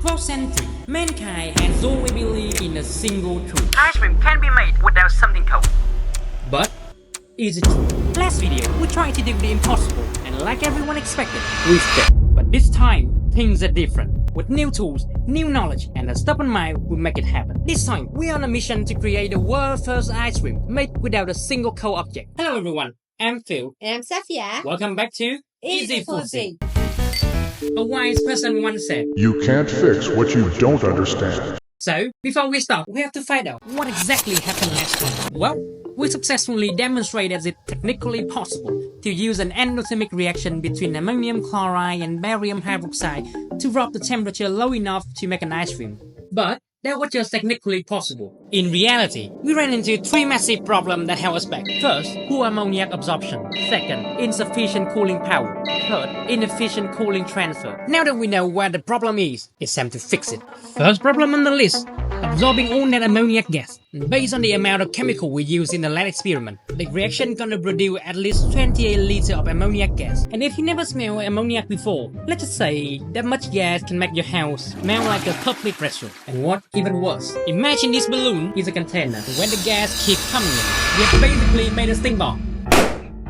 For centuries, mankind has always believed in a single truth. Ice cream can be made without something cold. But is it true? Last video, we tried to do the impossible, and like everyone expected, we failed. But this time, things are different. With new tools, new knowledge, and a stubborn mind, we make it happen. This time, we are on a mission to create the world's first ice cream made without a single cold object. Hello everyone, I'm Phil. I'm Safia. Welcome back to Easy Foodsy. A wise person once said, You can't fix what you don't understand. so, before we start, we have to find out what exactly happened last time. Well, we successfully demonstrated it technically possible to use an endothermic reaction between ammonium chloride and barium hydroxide to drop the temperature low enough to make an ice cream. But that was just technically possible. In reality, we ran into three massive problems that held us back. First, poor ammonia absorption. Second, insufficient cooling power. Third, inefficient cooling transfer. Now that we know where the problem is, it's time to fix it. First problem on the list, absorbing all that ammonia gas. Based on the amount of chemical we use in the lab experiment, the reaction gonna produce at least 28 liters of ammonia gas. And if you never smelled ammonia before, let's just say that much gas can make your house smell like a public restaurant. And what even worse, imagine this balloon is a container. When the gas keeps coming in, we have basically made a stink bomb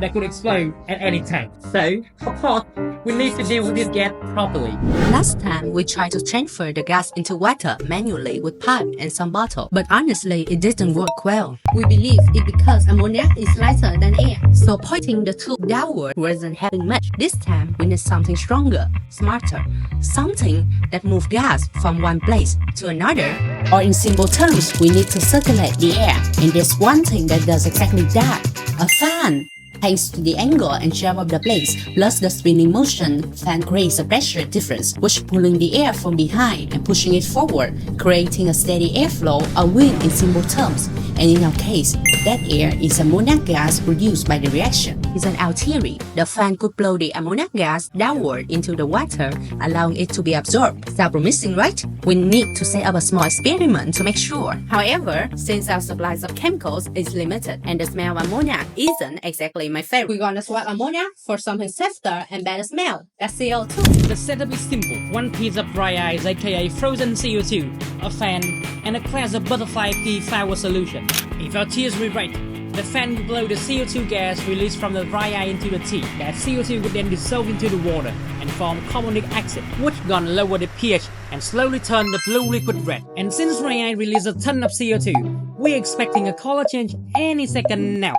that could explode at any time. So, of course, we need to deal with this gas properly. Last time, we tried to transfer the gas into water manually with pipe and some bottle, but honestly, it didn't work well. We believe it because ammonia is lighter than air, so pointing the tube downward wasn't helping much. This time, we need something stronger, smarter, something that moves gas from one place to another. Or in simple terms, we need to circulate the air, and there's one thing that does exactly that: a fan. Thanks to the angle and shape of the blades, plus the spinning motion, fan creates a pressure difference, which pulling the air from behind and pushing it forward, creating a steady airflow, a wind in simple terms. And in our case, that air is ammonia gas produced by the reaction. It's an artery. The fan could blow the ammonia gas downward into the water, allowing it to be absorbed. Sound promising, right? We need to set up a small experiment to make sure. However, since our supplies of chemicals is limited and the smell of ammonia isn't exactly my favorite, we're gonna swap ammonia for something softer and better smell. That's CO2. The setup is simple. One piece of dry ice, aka frozen CO2, a fan, and a glass of butterfly pea flour solution. If our theory is right, the fan will blow the CO2 gas released from the dry ice into the tea. That CO2 would then dissolve into the water and form carbonic acid, which gonna lower the pH and slowly turn the blue liquid red. And since dry ice releases a ton of CO2, we're expecting a color change any second now.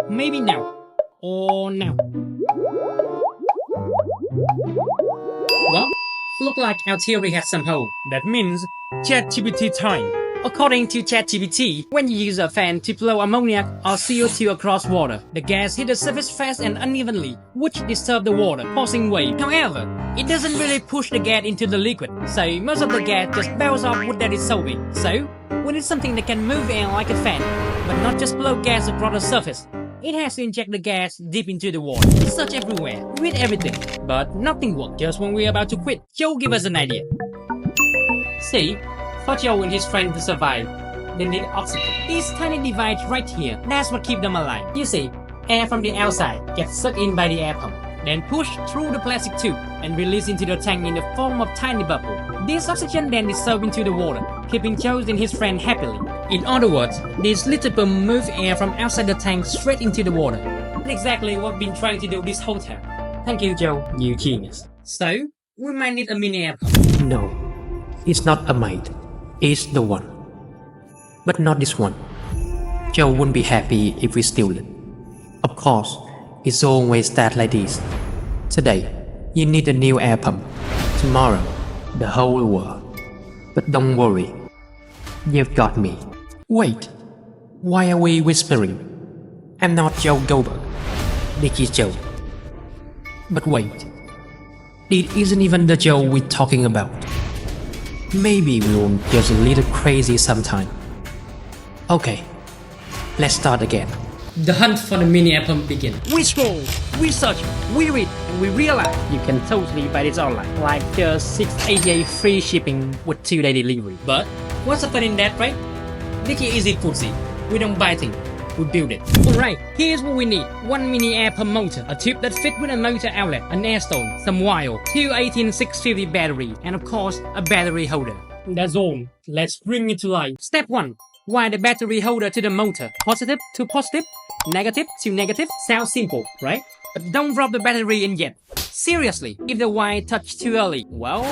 Maybe now. Or now. Well, look like our theory has some hope. That means ChatGPT time. According to ChatGPT, when you use a fan to blow ammonia or CO2 across water, the gas hits the surface fast and unevenly, which disturbs the water, causing waves. However, it doesn't really push the gas into the liquid, so most of the gas just bounces off what that is dissolving. So, we need something that can move air like a fan, but not just blow gas across the surface. It has to inject the gas deep into the water. We search everywhere, read everything, but nothing worked. Just when we're about to quit, Joe gave us an idea. See, for Joe and his friend to survive, they need oxygen. This tiny device right here, that's what keeps them alive. You see, air from the outside gets sucked in by the air pump, then pushed through the plastic tube and released into the tank in the form of tiny bubble. This oxygen then dissolves into the water, keeping Joe and his friend happily. In other words, this little pump moves air from outside the tank straight into the water. That's exactly what we've been trying to do this whole time. Thank you, Joe, you genius. So, we might need a mini air pump. No, it's not a might. It's the one. But not this one. Joe wouldn't be happy if we steal it. Of course, it's always that like this. Today, you need a new air pump. Tomorrow, the whole world. But don't worry. You've got me. Wait. Why are we whispering? I'm not Joe Goldberg. This is Joe. But wait. It isn't even the Joe we're talking about. Maybe we're just a little crazy sometime. Okay, let's start again. The hunt for the mini air pump begins. We scroll, we search, we read, and we realize you can totally buy this online. Like just $6.88 free shipping with 2-day delivery. But what's the fun in that, right? This is Easy Foodsy. We don't buy things, would build it. Alright, here's what we need. One mini air pump motor, a tube that fits with a motor outlet, an air stone, some wire, two 18650 battery, and of course, a battery holder. That's all. Let's bring it to life. Step 1. Wire the battery holder to the motor. Positive to positive, negative to negative. Sounds simple, right? But don't drop the battery in yet. Seriously, if the wire touch too early, well...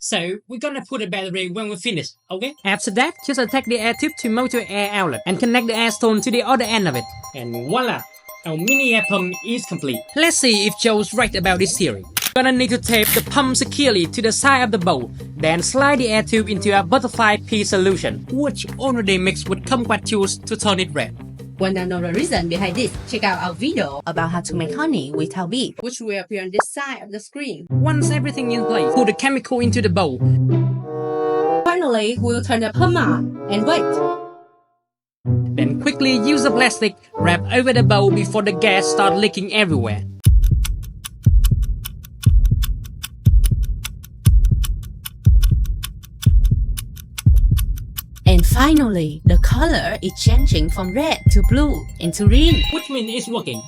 So, we're gonna put the battery when we're finished, okay? After that, just attach the air tube to motor air outlet and connect the air stone to the other end of it. And voila! Our mini air pump is complete. Let's see if Joe's right about this theory. Gonna need to tape the pump securely to the side of the bowl, then slide the air tube into a butterfly pea solution, which already mixed with kumquat juice to turn it red. Wanna know the reason behind this? Check out our video about how to make honey without bees, which will appear on this side of the screen. Once everything in place, put the chemical into the bowl. Finally, we'll turn the pump on and wait. Then quickly use a plastic wrap over the bowl before the gas starts leaking everywhere. And finally, the color is changing from red to blue and to green. Which means it's working.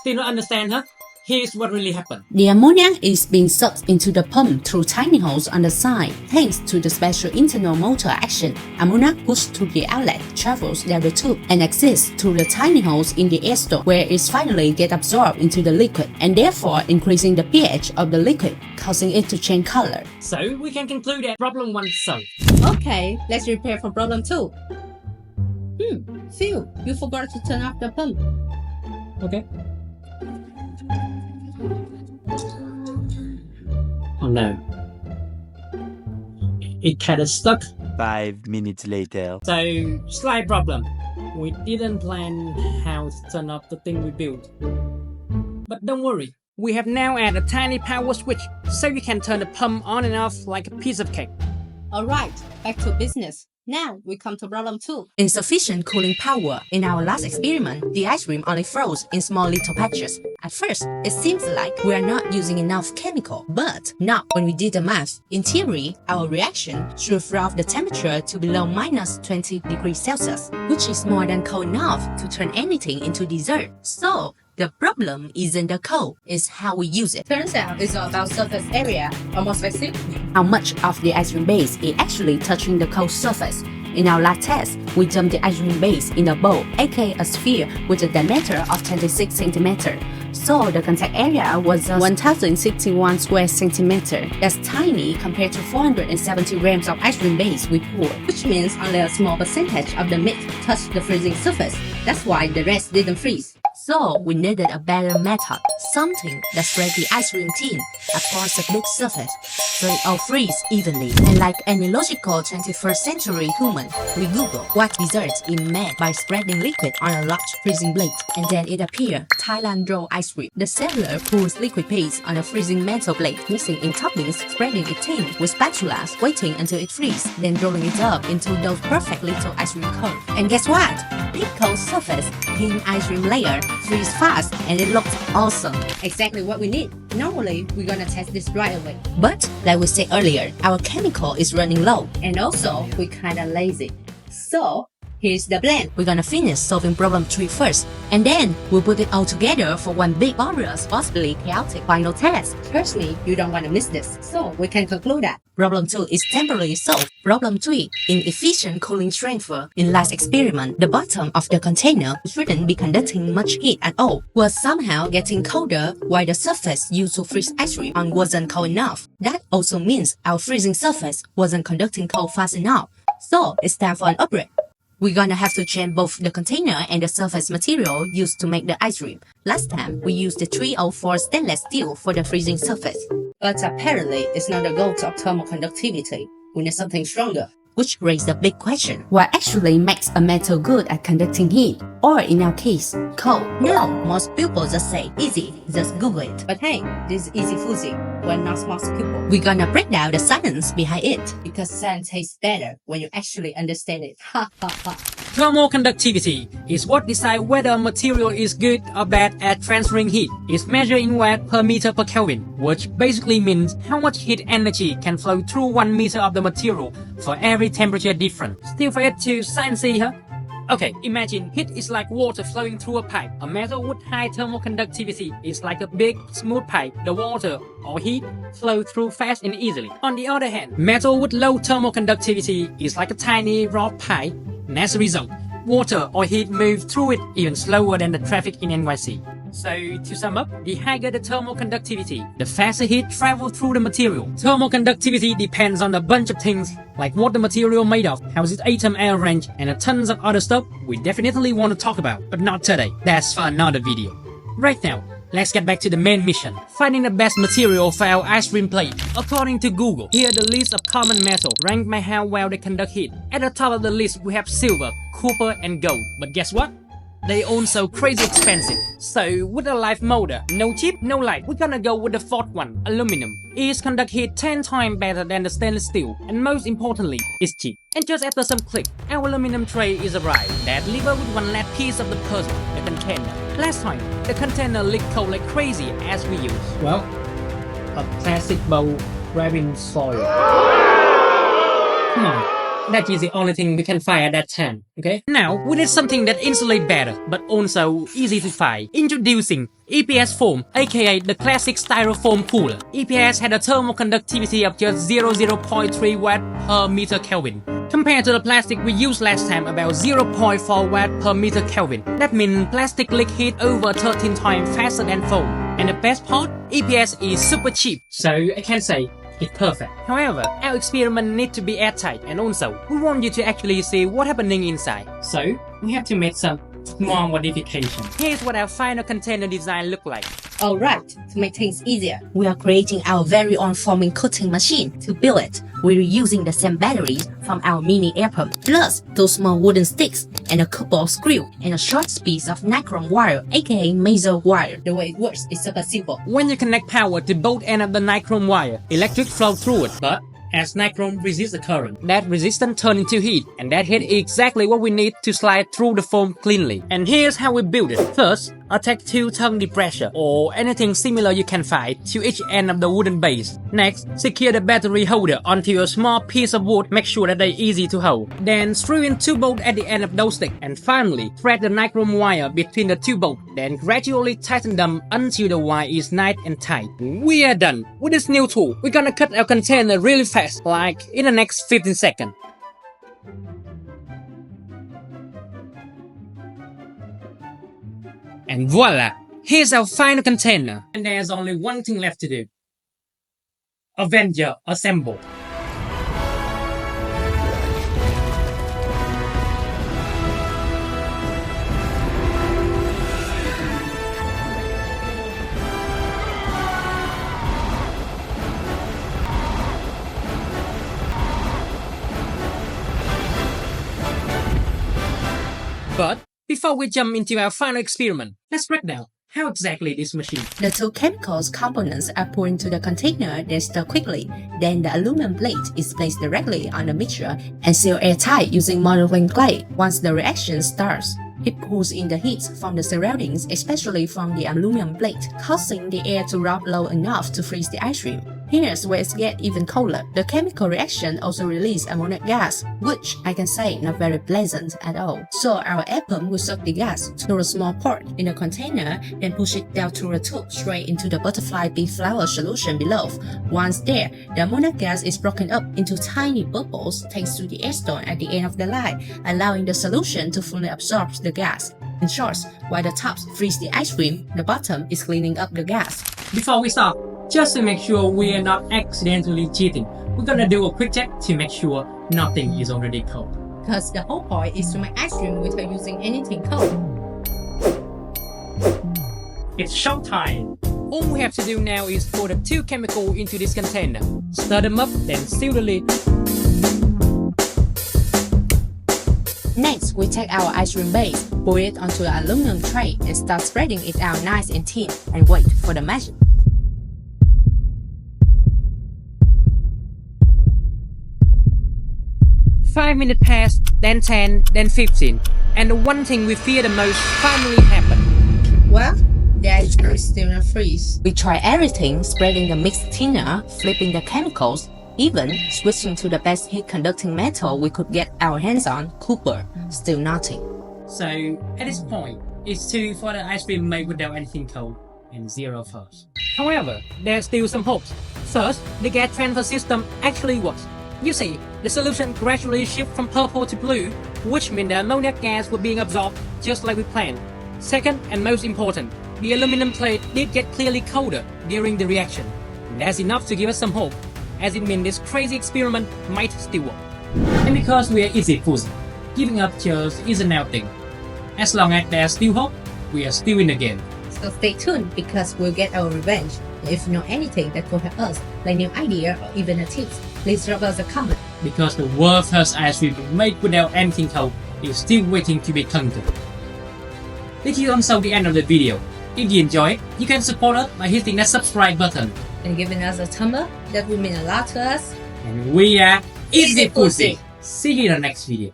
Still not understand, huh? Here's what really happened. The ammonia is being sucked into the pump through tiny holes on the side. Thanks to the special internal motor action, ammonia pushed through the outlet, travels down the tube, and exits through the tiny holes in the air stone, where it finally gets absorbed into the liquid, and therefore increasing the pH of the liquid, causing it to change color. So we can conclude that problem 1 is solved. Okay, let's prepare for problem 2. Phil, you forgot to turn off the pump. Okay. Oh no. It kinda stuck. 5 minutes later. So, slight problem. We didn't plan how to turn off the thing we built. But don't worry. We have now added a tiny power switch so you can turn the pump on and off like a piece of cake. Alright, back to business. Now we come to problem 2. Insufficient cooling power. In our last experiment, the ice cream only froze in small little patches. At first, it seems like we are not using enough chemical, but not when we did the math. In theory, our reaction should drop the temperature to below minus 20 degrees Celsius, which is more than cold enough to turn anything into dessert. So, the problem isn't the cold, it's how we use it. Turns out it's all about surface area, or more specifically, how much of the ice cream base is actually touching the cold surface. In our last test, we dumped the ice cream base in a bowl, aka a sphere with a diameter of 26 cm. So the contact area was 1061 square centimeter. That's tiny compared to 470 grams of ice cream base we poured, which means only a small percentage of the mix touched the freezing surface. That's why the rest didn't freeze. So we needed a better method, something that spread the ice cream tin across a big surface, so it all freeze evenly. And like any logical 21st century human, we Googled what desserts is made by spreading liquid on a large freezing plate, and then it appeared Thailand roll ice cream. The seller pours liquid paste on a freezing metal plate, mixing in toppings, spreading it thin with spatulas, waiting until it freezes, then rolling it up into those perfect little ice cream cones. And guess what? Big cold surface, thin ice cream layer, freeze fast, and it looks awesome. Exactly what we need. Normally, we're gonna test this right away. But, like we said earlier, our chemical is running low. And also, we're kinda lazy. So, here's the plan. We're gonna finish solving problem 3 first, and then we'll put it all together for one big, glorious, possibly chaotic final test. Trust me, you don't wanna miss this. So, we can conclude that problem 2 is temporarily solved. Problem 3, inefficient cooling transfer. In last experiment, the bottom of the container shouldn't be conducting much heat at all, was somehow getting colder while the surface used to freeze ice cream on wasn't cold enough. That also means our freezing surface wasn't conducting cold fast enough. So, it's time for an upgrade. We're gonna have to change both the container and the surface material used to make the ice cream. Last time, we used the 304 stainless steel for the freezing surface. But apparently, it's not the goal to optimal conductivity. We need something stronger. Which raises the big question, what actually makes a metal good at conducting heat? Or in our case, cold? No, most people just say, easy, just Google it. But hey, this is easy Foodsy. We're not smart people. We're gonna break down the science behind it. Because science tastes better when you actually understand it. Ha ha ha. Thermal conductivity is what decides whether a material is good or bad at transferring heat. It's measured in watt per meter per Kelvin, which basically means how much heat energy can flow through 1 meter of the material for every temperature difference. Still for it too sciencey, huh? Okay, imagine heat is like water flowing through a pipe. A metal with high thermal conductivity is like a big, smooth pipe. The water or heat flow through fast and easily. On the other hand, metal with low thermal conductivity is like a tiny, raw pipe. And as a result, water or heat move through it even slower than the traffic in NYC. So, to sum up, the higher the thermal conductivity, the faster heat travels through the material. Thermal conductivity depends on a bunch of things, like what the material made of, how its atom are arranged, and tons of other stuff we definitely want to talk about, but not today. That's for another video. Right now, let's get back to the main mission, finding the best material for our ice cream plate. According to Google, here are the list of common metals ranked by how well they conduct heat. At the top of the list, we have silver, copper, and gold. But guess what? They also crazy expensive. So with a live motor, no chip, no light, we're gonna go with the fourth one, aluminum. It conducts heat 10 times better than the stainless steel, and most importantly, it's cheap. And just after some click, our aluminum tray is arrived. That lever with one last piece of the puzzle, the container. Last time, the container leaked cold like crazy as we use. Well, a plastic bowl wrapped in soil. Come on. That is the only thing we can find at that time, okay? Now, we need something that insulates better, but also easy to find. Introducing EPS foam, aka the classic styrofoam cooler. EPS had a thermal conductivity of just 0.3 watt per meter Kelvin. Compared to the plastic we used last time, about 0.4 watt per meter Kelvin. That means plastic leak heat over 13 times faster than foam. And the best part, EPS is super cheap. So I can say, it's perfect. However, our experiment needs to be airtight, and also, we want you to actually see what's happening inside. So, we have to make some small modifications. Here's what our final container design looks like. Alright, to make things easier, we are creating our very own foaming coating machine. To build it, we're using the same batteries from our mini air pump, plus those small wooden sticks, and a couple of screws, and a short piece of nichrome wire, aka mason wire. The way it works is super simple. When you connect power to both ends of the nichrome wire, electric flows through it, but as nichrome resists the current, that resistance turns into heat, and that heat is exactly what we need to slide through the foam cleanly. And here's how we build it. First, attach 2-tongue depressor or anything similar you can find to each end of the wooden base. Next, secure the battery holder onto a small piece of wood. Make sure that they're easy to hold. Then screw in 2 bolts at the end of those sticks. And finally, thread the nichrome wire between the 2 bolts. Then gradually tighten them until the wire is nice and tight. We are done. With this new tool, we're gonna cut our container really fast, like in the next 15 seconds. And voila! Here's our final container. And there's only one thing left to do. Avenger assemble. But before we jump into our final experiment, let's break down how exactly this machine. The 2 chemicals components are put into the container, then stirred quickly. Then the aluminum plate is placed directly on the mixture and sealed airtight using modeling clay. Once the reaction starts, it pulls in the heat from the surroundings, especially from the aluminum plate, causing the air to drop low enough to freeze the ice cream. Here's where it gets even colder. The chemical reaction also releases ammonia gas, which I can say not very pleasant at all. So our air pump will suck the gas through a small port in the container, then push it down through a tube straight into the butterfly pea flour solution below. Once there, the ammonia gas is broken up into tiny bubbles thanks to the air stone at the end of the line, allowing the solution to fully absorb the gas. In short, while the tops freeze the ice cream, the bottom is cleaning up the gas. Before we start, just to make sure we are not accidentally cheating, we're gonna do a quick check to make sure nothing is already cold. Because the whole point is to make ice cream without using anything cold. It's showtime! All we have to do now is pour the 2 chemicals into this container, stir them up, then seal the lid. Next, we take our ice cream base, pour it onto the aluminum tray, and start spreading it out nice and thin, and wait for the magic. Five minutes passed, then 10, then 15, and the one thing we fear the most finally happened. Well, the ice cream is still not freeze. We try everything, spreading the mixed thinner, flipping the chemicals, even switching to the best heat-conducting metal we could get our hands on, copper. Still nothing. So at this point, it's 2 for the ice cream made without anything cold and 0 first. However, there's still some hopes. First, the gas transfer system actually works. You see, the solution gradually shifts from purple to blue, which means the ammonia gas was being absorbed just like we planned. Second, and most important, the aluminum plate did get clearly colder during the reaction. That's enough to give us some hope, as it means this crazy experiment might still work. And because we are easy Foodsy, giving up just isn't our thing. As long as there's still hope, we are still in the game. So stay tuned because we'll get our revenge. If you know anything that could help us, like new idea or even a tips, please drop us a comment. Because the world's first ice cream made without anything cold is still waiting to be conquered. This is also the end of the video. If you enjoyed it, you can support us by hitting that subscribe button. And giving us a thumb up, that would mean a lot to us. And we are Easy Foodsy. See you in the next video.